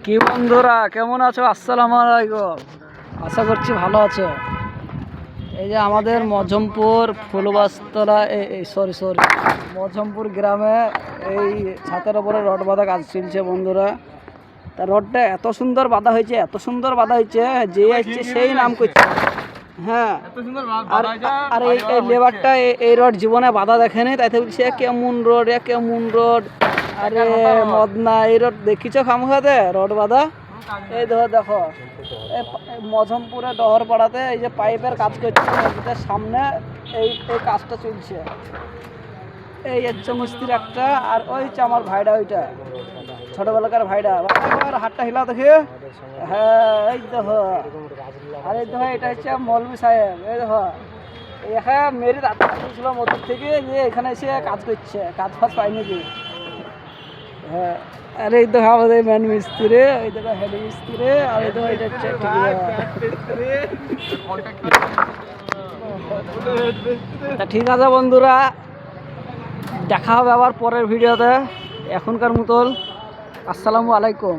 কি বন্ধুরা কেমন আছো? আসসালামু আলাইকুম, আশা করছি ভালো আছো। এই যে আমাদের মজমপুর ফুলবাস্তলা সরি মজমপুর গ্রামে এই ছাতের ওপরে রড বাঁধা কাজ চলছে বন্ধুরা। তা রডটা এত সুন্দর বাঁধা হয়েছে, এত সুন্দর বাঁধা হয়েছে, যে আসছে সেই নাম করছে। হ্যাঁ, আর এই লেবারটা এই রড জীবনে বাঁধা দেখেনি, তাইতে বলছে কেমন রড, কেমন রড। আরে মদনা, এই রড দেখিছ খামখাতে রড বাঁধা? এই দেখো মজমপুরে ডহর পাড়াতে এই যে পাইপের কাজ করছে, নদীটার সামনে এই কাজটা চলছে। এই হচ্ছে মিস্ত্রি একটা, আর ওই হচ্ছে আমার ভাইটা, ওইটা ছোটবেলাকার ভাইটা। হাতটা হিলা দেখি। হ্যাঁ এই দেখো, আর এই দেখো এটা হচ্ছে মৌলভী সাহেব। এই দেখো এখানে মেরি রাতে ছিল মধুর থেকে, যে এখানে এসে কাজ করছে, কাজ ফাজ পাইনি কি। হ্যাঁ, আর এই দেখো আমাদের ম্যান মিস্ত্রি, এই দেখো হেড মিস্ত্রি, আর এই দেখো এটা হচ্ছে ঠিক আছে বন্ধুরা, দেখা হবে আবার পরের ভিডিওতে। এখনকার মতন আসসালামু আলাইকুম।